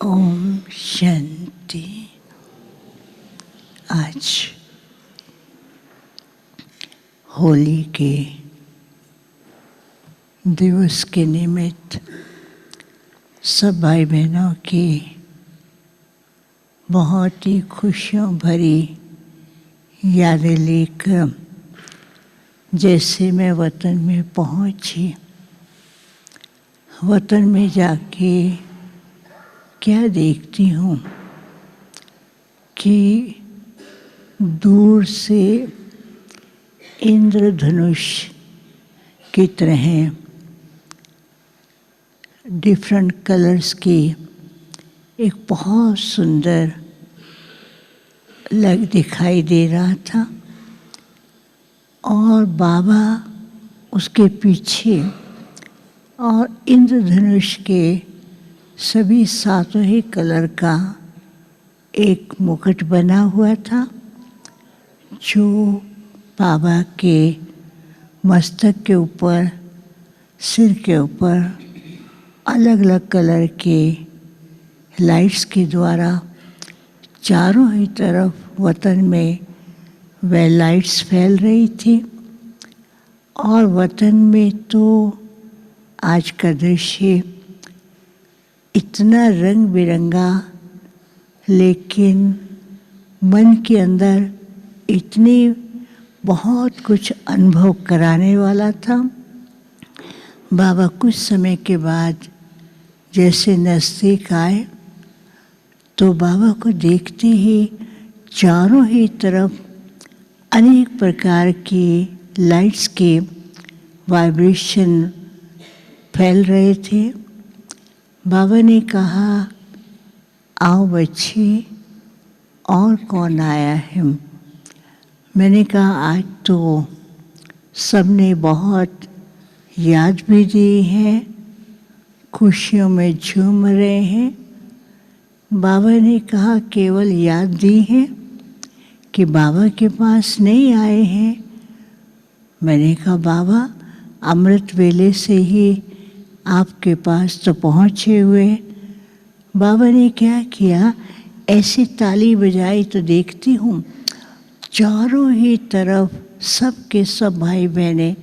ओम शांति। आज होली के दिवस के निमित्त सब भाई बहनों की बहुत ही खुशियों भरी यादें लेकर जैसे मैं वतन में पहुंची, वतन में जाके क्या देखती हूँ कि दूर से इंद्रधनुष की तरह डिफरेंट कलर्स की एक बहुत सुंदर दिखाई दे रहा था और बाबा उसके पीछे और इंद्रधनुष के सभी सातों ही कलर का एक मुकुट बना हुआ था जो बाबा के मस्तक के ऊपर, सिर के ऊपर अलग अलग कलर के लाइट्स के द्वारा चारों ही तरफ वतन में वह लाइट्स फैल रही थी। और वतन में तो आज का दृश्य इतना रंग बिरंगा, लेकिन मन के अंदर इतनी बहुत कुछ अनुभव कराने वाला था। बाबा कुछ समय के बाद जैसे नज़दीक आए तो बाबा को देखते ही चारों ही तरफ अनेक प्रकार की लाइट्स के वाइब्रेशन फैल रहे थे। बाबा ने कहा, आओ बच्ची, और कौन आया है? मैंने कहा, आज तो सबने बहुत याद भी दी है, खुशियों में झूम रहे हैं। बाबा ने कहा, केवल याद दी है कि बाबा के पास नहीं आए हैं? मैंने कहा, बाबा अमृत वेले से ही आपके पास तो पहुँचे हुए। बाबा ने क्या किया, ऐसी ताली बजाई तो देखती हूँ चारों ही तरफ सब के सब भाई बहनें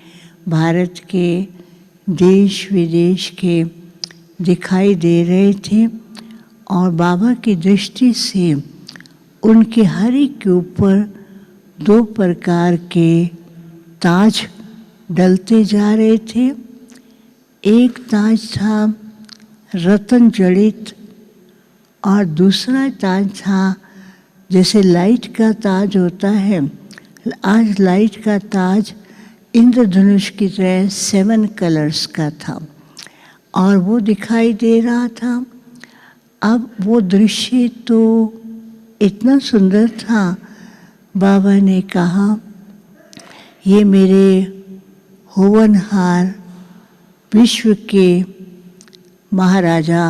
भारत के, देश विदेश के दिखाई दे रहे थे। और बाबा की दृष्टि से उनके हर एक के ऊपर दो प्रकार के ताज डलते जा रहे थे। एक ताज था रत्न जड़ित और दूसरा ताज था जैसे लाइट का ताज होता है। आज लाइट का ताज इंद्रधनुष की तरह 7 कलर्स का था और वो दिखाई दे रहा था। अब वो दृश्य तो इतना सुंदर था। बाबा ने कहा, ये मेरे होनहार विश्व के महाराजा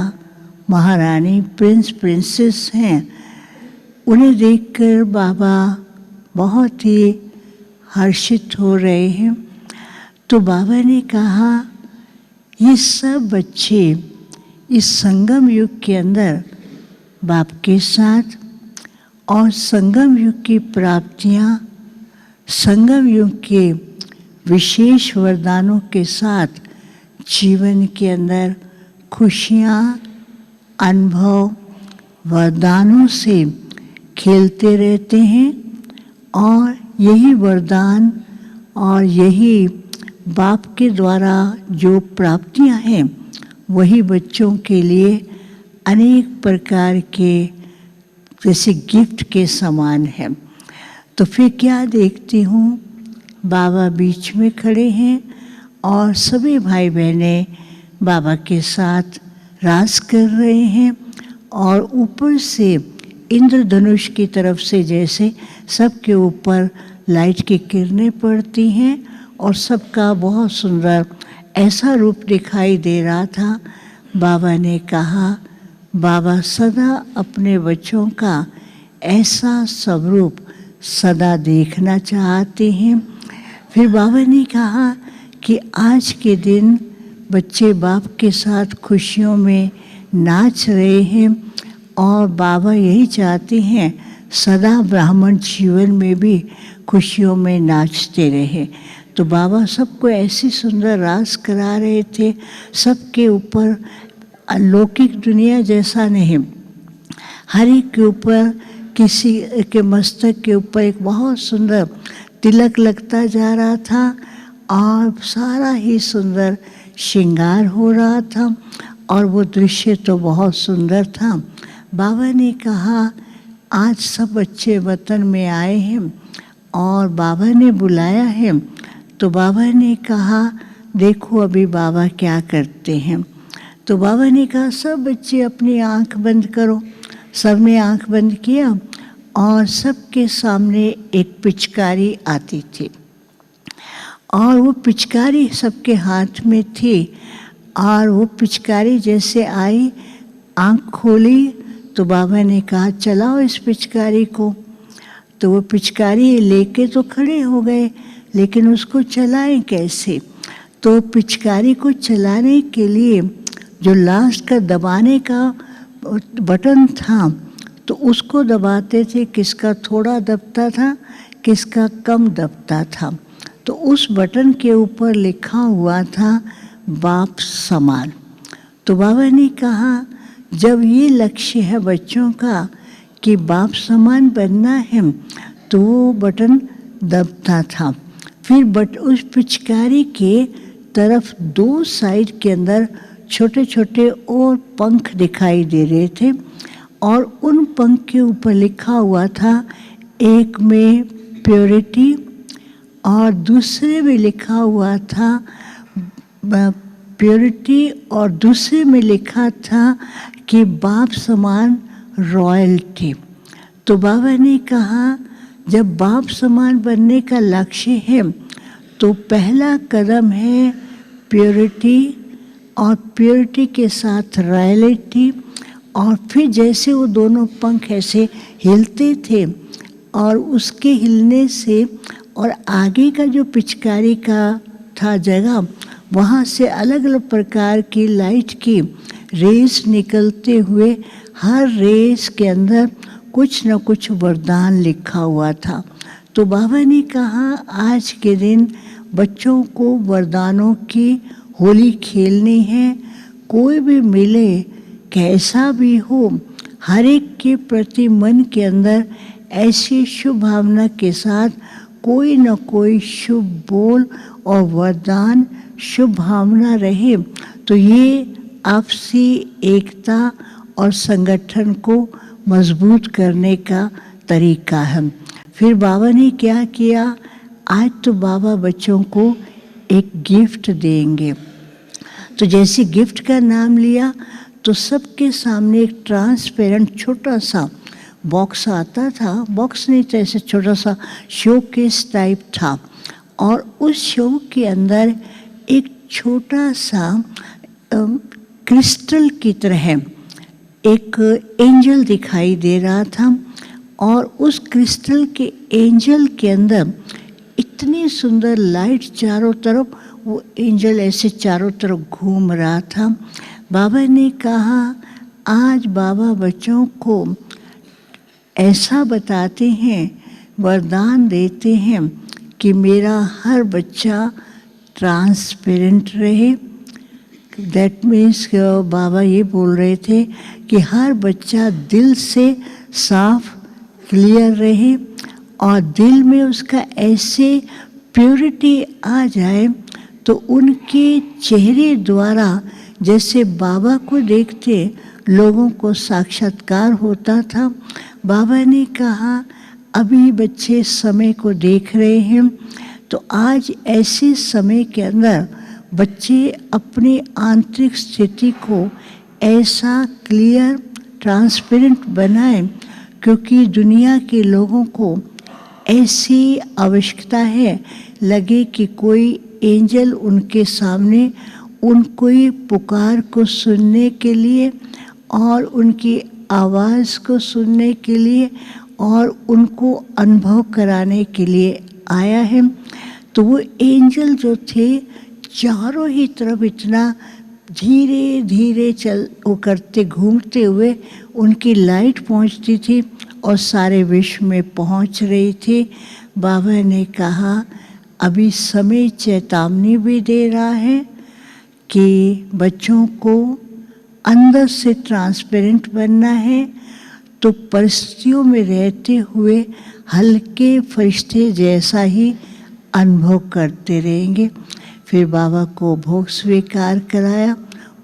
महारानी, प्रिंस प्रिंसेस हैं। उन्हें देखकर बाबा बहुत ही हर्षित हो रहे हैं। तो बाबा ने कहा, ये सब बच्चे इस संगम युग के अंदर बाप के साथ और संगम युग की प्राप्तियां, संगम युग के विशेष वरदानों के साथ जीवन के अंदर खुशियाँ, अनुभव, वरदानों से खेलते रहते हैं। और यही वरदान और यही बाप के द्वारा जो प्राप्तियां हैं वही बच्चों के लिए अनेक प्रकार के जैसे गिफ्ट के समान है। तो फिर क्या देखती हूँ, बाबा बीच में खड़े हैं और सभी भाई बहनें बाबा के साथ रास कर रहे हैं। और ऊपर से इंद्रधनुष की तरफ से जैसे सबके ऊपर लाइट की किरणें पड़ती हैं और सबका बहुत सुंदर ऐसा रूप दिखाई दे रहा था। बाबा ने कहा, बाबा सदा अपने बच्चों का ऐसा स्वरूप सदा देखना चाहते हैं। फिर बाबा ने कहा कि आज के दिन बच्चे बाप के साथ खुशियों में नाच रहे हैं और बाबा यही चाहते हैं सदा ब्राह्मण जीवन में भी खुशियों में नाचते रहे। तो बाबा सबको ऐसी सुंदर रास करा रहे थे, सबके ऊपर अलौकिक दुनिया जैसा नहीं, हर एक के ऊपर किसी के मस्तक के ऊपर एक बहुत सुंदर तिलक लगता जा रहा था और सारा ही सुंदर श्रृंगार हो रहा था और वो दृश्य तो बहुत सुंदर था। बाबा ने कहा आज सब बच्चे वतन में आए हैं और बाबा ने बुलाया है। तो बाबा ने कहा देखो अभी बाबा क्या करते हैं। तो बाबा ने कहा सब बच्चे अपनी आंख बंद करो। सब ने आंख बंद किया और सबके सामने एक पिचकारी आती थी और वो पिचकारी सबके हाथ में थी और वो पिचकारी जैसे आई, आंख खोली तो बाबा ने कहा चलाओ इस पिचकारी को। तो वो पिचकारी लेके तो खड़े हो गए, लेकिन उसको चलाएं कैसे? तो पिचकारी को चलाने के लिए जो लास्ट का दबाने का बटन था तो उसको दबाते थे, किसका थोड़ा दबता था, किसका कम दबता था। तो उस बटन के ऊपर लिखा हुआ था बाप समान। तो बाबा ने कहा जब ये लक्ष्य है बच्चों का कि बाप समान बनना है तो वो बटन दबता था। फिर उस पिचकारी के तरफ दो साइड के अंदर छोटे छोटे और पंख दिखाई दे रहे थे और उन पंख के ऊपर लिखा हुआ था, एक में प्योरिटी और दूसरे में लिखा हुआ था प्योरिटी और दूसरे में लिखा था कि बाप समान रॉयल्टी। तो बाबा ने कहा जब बाप समान बनने का लक्ष्य है तो पहला कदम है प्योरिटी और प्योरिटी के साथ रॉयल्टी। और फिर जैसे वो दोनों पंख ऐसे हिलते थे और उसके हिलने से और आगे का जो पिचकारी का था जगह, वहाँ से अलग अलग प्रकार की लाइट की रेस निकलते हुए हर रेस के अंदर कुछ न कुछ वरदान लिखा हुआ था। तो बाबा ने कहा आज के दिन बच्चों को वरदानों की होली खेलनी है। कोई भी मिले कैसा भी हो, हर एक के प्रति मन के अंदर ऐसी शुभ भावना के साथ कोई न कोई शुभ बोल और वरदान शुभ भावना रहे तो ये आपसी एकता और संगठन को मजबूत करने का तरीका है। फिर बाबा ने क्या किया, आज तो बाबा बच्चों को एक गिफ्ट देंगे। तो जैसे गिफ्ट का नाम लिया तो सबके सामने एक ट्रांसपेरेंट छोटा सा बॉक्स आता था, बॉक्स नहीं था, ऐसे छोटा सा शोकेस टाइप था और उस शो के अंदर एक छोटा सा क्रिस्टल की तरह एक एंजल दिखाई दे रहा था और उस क्रिस्टल के एंजल के अंदर इतनी सुंदर लाइट चारों तरफ, वो एंजल ऐसे चारों तरफ घूम रहा था। बाबा ने कहा आज बाबा बच्चों को ऐसा बताते हैं, वरदान देते हैं कि मेरा हर बच्चा ट्रांसपेरेंट रहे। दैट मीन्स बाबा ये बोल रहे थे कि हर बच्चा दिल से साफ क्लियर रहे और दिल में उसका ऐसे प्योरिटी आ जाए तो उनके चेहरे द्वारा जैसे बाबा को देखते लोगों को साक्षात्कार होता था। बाबा ने कहा अभी बच्चे समय को देख रहे हैं तो आज ऐसे समय के अंदर बच्चे अपनी आंतरिक स्थिति को ऐसा क्लियर ट्रांसपेरेंट बनाएं क्योंकि दुनिया के लोगों को ऐसी आवश्यकता है, लगे कि कोई एंजल उनके सामने उनकी पुकार को सुनने के लिए और उनकी आवाज़ को सुनने के लिए और उनको अनुभव कराने के लिए आया है। तो वो एंजल जो थे चारों ही तरफ इतना धीरे धीरे चल वो करते घूमते हुए उनकी लाइट पहुंचती थी और सारे विश्व में पहुंच रही थी। बाबा ने कहा अभी समय चेतावनी भी दे रहा है कि बच्चों को अंदर से ट्रांसपेरेंट बनना है, तो परिस्थितियों में रहते हुए हल्के फरिश्ते जैसा ही अनुभव करते रहेंगे। फिर बाबा को भोग स्वीकार कराया।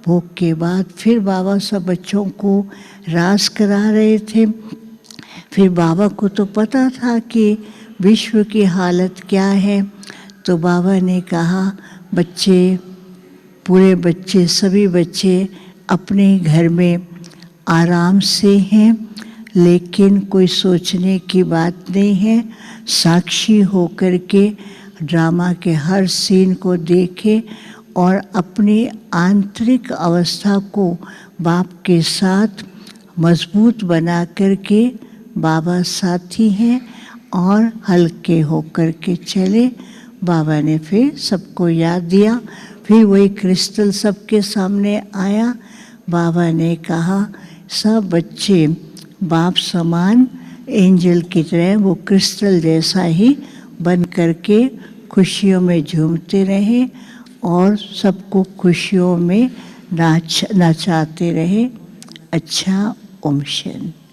भोग के बाद फिर बाबा सब बच्चों को रास करा रहे थे। फिर बाबा को तो पता था कि विश्व की हालत क्या है, तो बाबा ने कहा बच्चे, पूरे बच्चे, सभी बच्चे अपने घर में आराम से हैं, लेकिन कोई सोचने की बात नहीं है। साक्षी होकर के ड्रामा के हर सीन को देखे और अपनी आंतरिक अवस्था को बाप के साथ मजबूत बना करके बाबा साथी हैं और हल्के होकर के चले। बाबा ने फिर सबको याद दिया। फिर वही क्रिस्टल सबके सामने आया। बाबा ने कहा सब बच्चे बाप समान एंजल की तरह वो क्रिस्टल जैसा ही बन करके खुशियों में झूमते रहे और सबको खुशियों में नचाते रहे। अच्छा, ओम शांति।